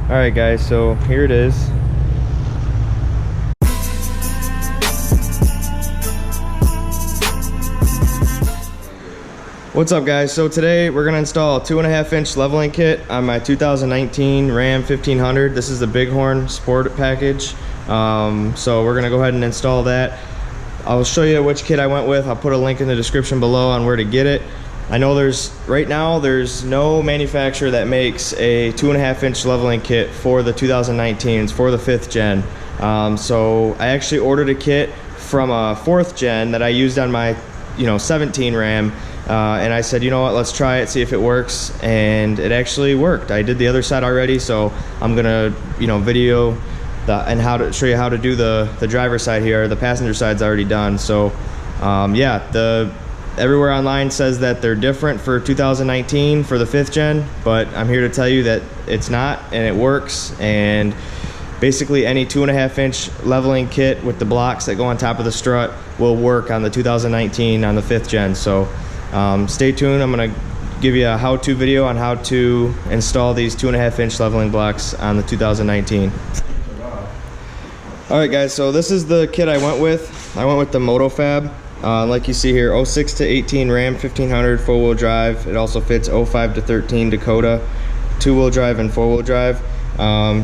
All right guys, so here it is. What's up guys? So today we're gonna install a 2.5-inch leveling kit on my 2019 Ram 1500. This is the Bighorn Sport package. So we're gonna go ahead and install that. I'll show you which kit I went with. I'll put a link in the description below on where to get it. I know right now there's no manufacturer that makes a 2.5-inch leveling kit for the 2019. It's for the 5th gen. So I actually ordered a kit from a 4th gen that I used on my 17 Ram. And I said, you know what, let's try it, see if it works, and it actually worked. I did the other side already, so I'm gonna video and show you how to do the driver's side here. The passenger side's already done. So yeah, everywhere online says that they're different for 2019 for the 5th gen, but I'm here to tell you that it's not, and it works. And basically any 2.5-inch leveling kit with the blocks that go on top of the strut will work on the 2019 on the 5th gen. So stay tuned. I'm gonna give you a how-to video on how to install these 2.5-inch leveling blocks on the 2019. All right guys, so this is the kit I went with. I went with the Moto Fab. Like you see here, 06 to 18 Ram 1500 4-wheel drive. It also fits 05 to 13 Dakota 2-wheel drive and 4-wheel drive.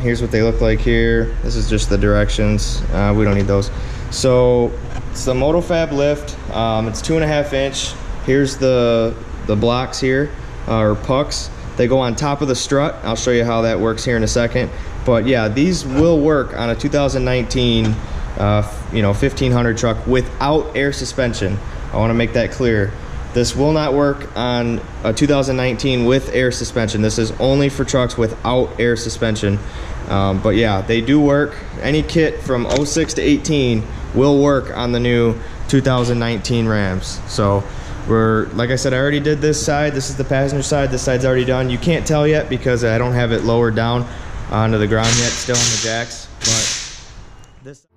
Here's what they look like here. This is just the directions. We don't need those. So it's the Moto Fab lift. It's 2.5-inch. Here's the blocks here, or pucks. They go on top of the strut. I'll show you how that works here in a second. But yeah, these will work on a 2019 1500 truck without air suspension. I want to make that clear. This will not work on a 2019 with air suspension. This is only for trucks without air suspension. But yeah, they do work. Any kit from 06 to 18 will work on the new 2019 Rams. So like I said, I already did this side. This is the passenger side. This side's already done. You can't tell yet because I don't have it lowered down onto the ground yet, still on the jacks. But this.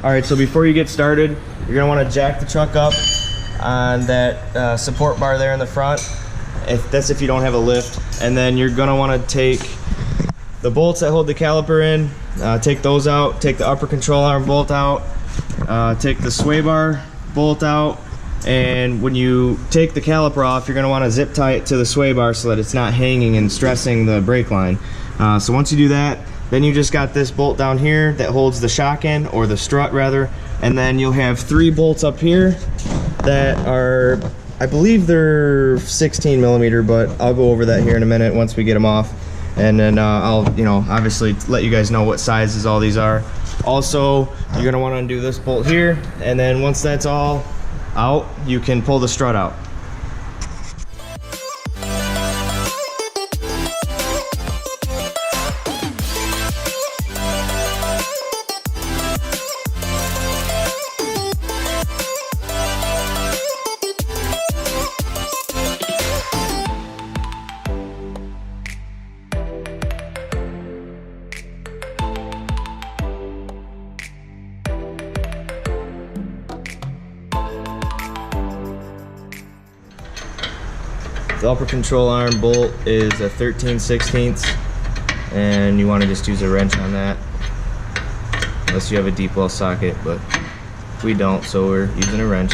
All right, so before you get started, you're gonna wanna jack the truck up on that support bar there in the front. That's if you don't have a lift. And then you're gonna wanna take the bolts that hold the caliper in, take those out, take the upper control arm bolt out, take the sway bar bolt out, and when you take the caliper off, you're gonna wanna zip tie it to the sway bar so that it's not hanging and stressing the brake line. So once you do that, then you just got this bolt down here that holds the shock in, or the strut rather, and then you'll have 3 bolts up here that are, I believe they're 16 millimeter, but I'll go over that here in a minute once we get them off. And then I'll obviously let you guys know what sizes all these are. Also, you're gonna wanna undo this bolt here, and then once that's all out, you can pull the strut out. The upper control arm bolt is a 13/16, and you want to just use a wrench on that, unless you have a deep well socket, but we don't, so we're using a wrench.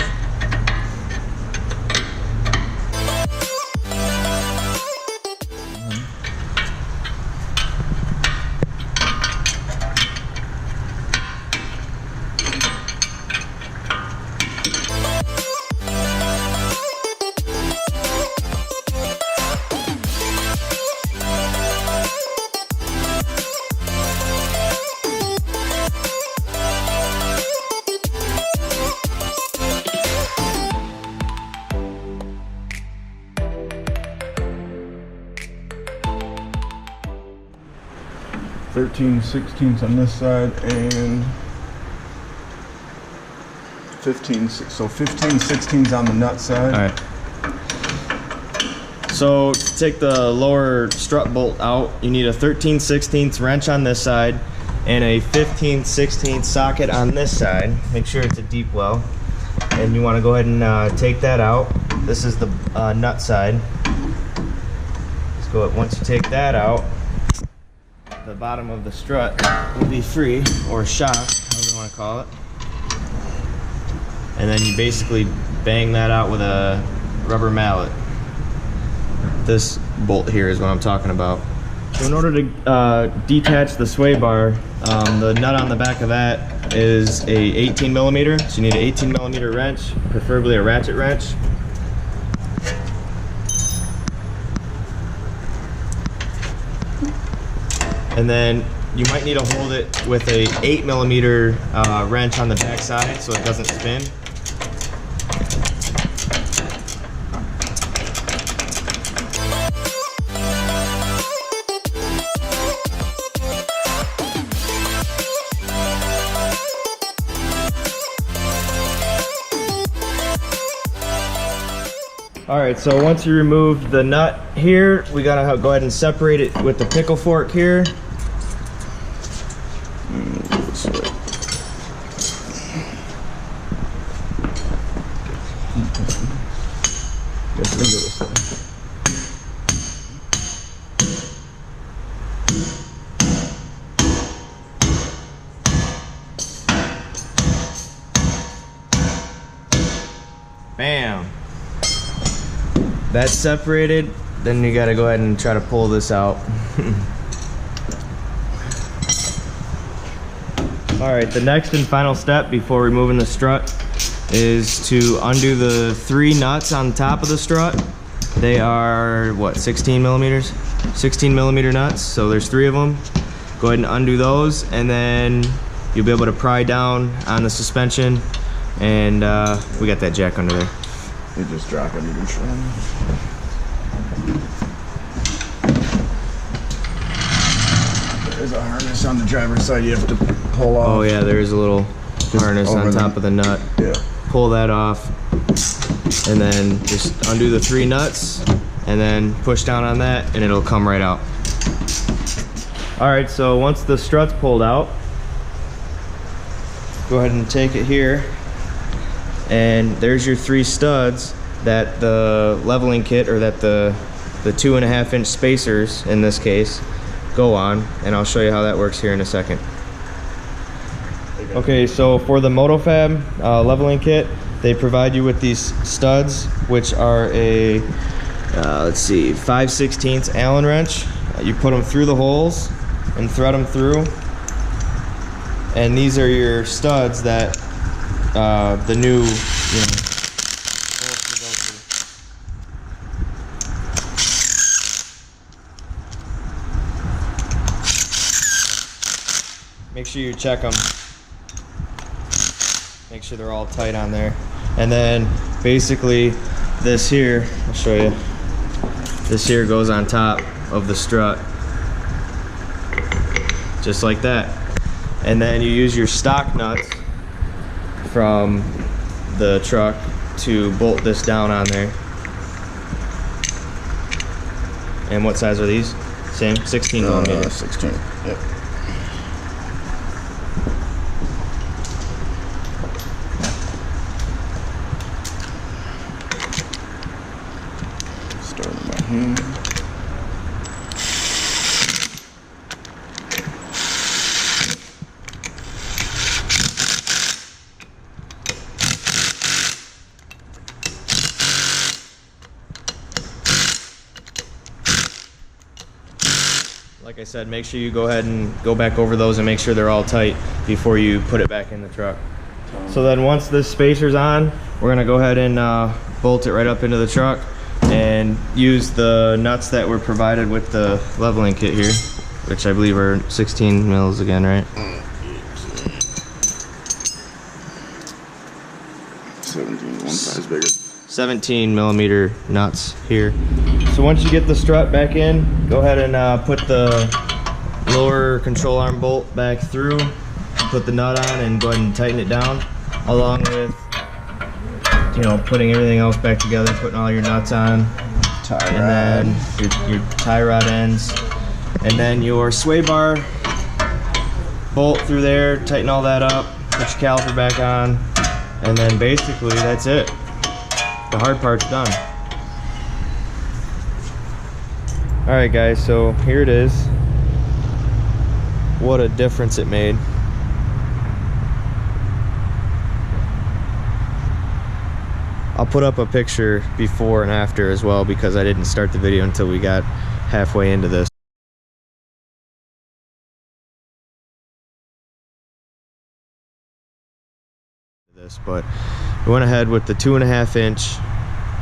13/16 on this side and 15/16 on the nut side. All right. So to take the lower strut bolt out, you need a 13/16 wrench on this side and a 15/16 socket on this side. Make sure it's a deep well. And you want to go ahead and take that out. This is the nut side. Let's go. Once you take that out, the bottom of the strut will be free, or shock, however you want to call it. And then you basically bang that out with a rubber mallet. This bolt here is what I'm talking about. So in order to detach the sway bar, the nut on the back of that is a 18 millimeter. So you need an 18 millimeter wrench, preferably a ratchet wrench. And then you might need to hold it with a 8 millimeter wrench on the back side so it doesn't spin. Alright, so once you remove the nut here, we gotta go ahead and separate it with the pickle fork here. Bam! That's separated, then you gotta go ahead and try to pull this out. Alright, the next and final step before removing the strut is to undo the 3 nuts on top of the strut. They are, what, 16 millimeters? 16 millimeter nuts, so there's 3 of them. Go ahead and undo those, and then you'll be able to pry down on the suspension, and we got that jack under there. You just drop it even sure. There's a harness on the driver's side you have to pull off. Oh yeah, there is a little harness on top of the nut. Yeah. Pull that off, and then just undo the 3 nuts, and then push down on that, and it'll come right out. Alright, so once the strut's pulled out, go ahead and take it here. And there's your 3 studs that the leveling kit, or that the 2.5 inch spacers in this case, go on, and I'll show you how that works here in a second. Okay, so for the Moto Fab leveling kit, they provide you with these studs, which are a let's see, 5/16 Allen wrench. You put them through the holes and thread them through, and these are your studs that the new, make sure you check them. Make sure they're all tight on there. And then basically this here, I'll show you. This here goes on top of the strut. Just like that. And then you use your stock nuts from the truck to bolt this down on there. And what size are these? Same, 16 millimeter. 16, yep. Starting my hand. Like I said, make sure you go ahead and go back over those and make sure they're all tight before you put it back in the truck. So then once this spacer's on, we're gonna go ahead and bolt it right up into the truck and use the nuts that were provided with the leveling kit here, which I believe are 16 mils again, right? 17, one size bigger. 17 millimeter nuts here. So once you get the strut back in, go ahead and put the lower control arm bolt back through, put the nut on, and go ahead and tighten it down, along with, you know, putting everything else back together, putting all your nuts on, and then your tie rod ends, and then your sway bar bolt through there, tighten all that up, put your caliper back on, and then basically that's it. The hard part's done. Alright guys, so here it is. What a difference it made. I'll put up a picture before and after as well, because I didn't start the video until we got halfway into this. But we went ahead with the 2.5 inch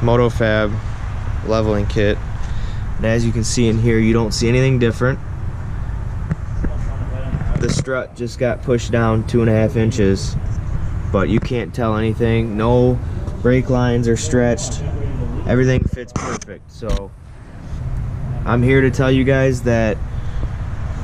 Moto Fab leveling kit, and as you can see in here, you don't see anything different. The strut just got pushed down 2.5 inches, but you can't tell anything. No brake lines are stretched. Everything fits perfect. So I'm here to tell you guys that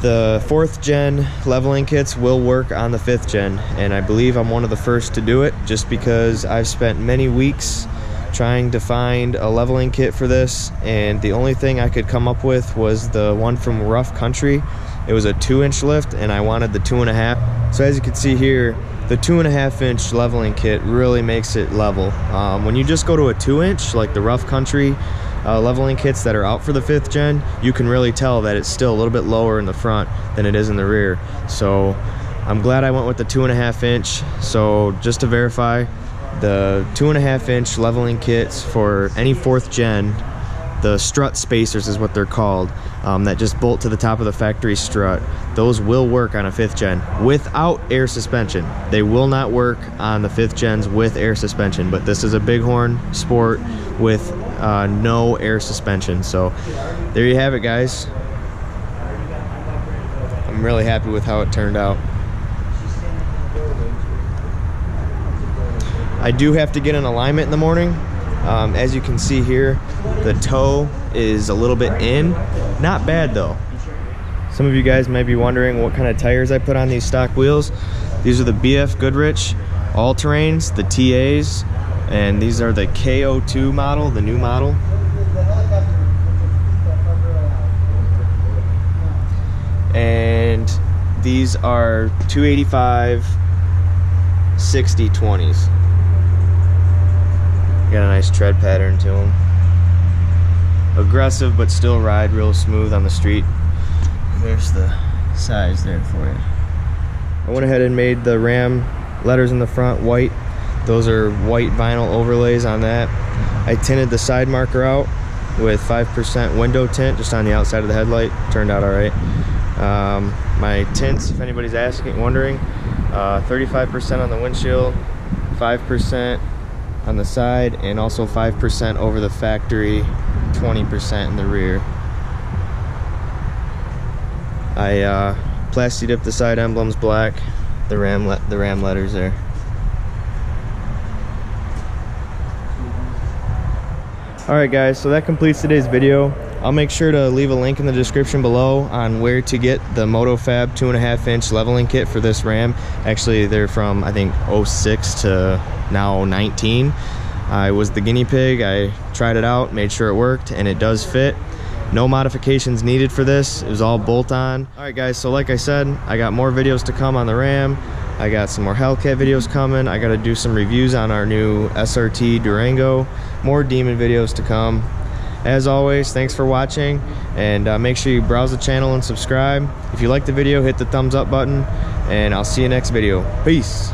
the 4th gen leveling kits will work on the 5th gen, and I believe I'm one of the first to do it, just because I've spent many weeks trying to find a leveling kit for this, and the only thing I could come up with was the one from Rough Country. It was a 2-inch lift, and I wanted the 2.5. So as you can see here, the 2.5 inch leveling kit really makes it level. When you just go to a 2-inch, like the Rough Country leveling kits that are out for the 5th gen, you can really tell that it's still a little bit lower in the front than it is in the rear. So I'm glad I went with the 2.5 inch. So just to verify, the 2.5 inch leveling kits for any 4th gen, the strut spacers is what they're called, that just bolt to the top of the factory strut, those will work on a 5th gen without air suspension. They will not work on the 5th gens with air suspension, but this is a Bighorn Sport with no air suspension. So there you have it, guys. I'm really happy with how it turned out. I do have to get an alignment in the morning. As you can see here, the toe is a little bit in. Not bad though. Some of you guys may be wondering what kind of tires I put on these stock wheels. These are the BF Goodrich all-terrains, the TAs, and these are the KO2 model, the new model. And these are 285 60/20s. Got a nice tread pattern to them. Aggressive, but still ride real smooth on the street. There's the size there for you. I went ahead and made the Ram letters in the front white. Those are white vinyl overlays on that. I tinted the side marker out with 5% window tint just on the outside of the headlight. Turned out all right. My tints, if anybody's wondering, 35% on the windshield, 5% on the side, and also 5% over the factory, 20% in the rear. I plasti dipped the side emblems black, the Ram letters there. Alright guys, so that completes today's video. I'll make sure to leave a link in the description below on where to get the Moto Fab 2.5 inch leveling kit for this Ram. Actually, they're from, I think, 06 to now 19. I was the guinea pig. I tried it out, made sure it worked, and it does fit. No modifications needed for this. It was all bolt on. Alright guys, so like I said, I got more videos to come on the Ram. I got some more Hellcat videos coming. I got to do some reviews on our new SRT Durango. More Demon videos to come. As always, thanks for watching, and make sure you browse the channel and subscribe. If you like the video, hit the thumbs up button, and I'll see you next video. Peace.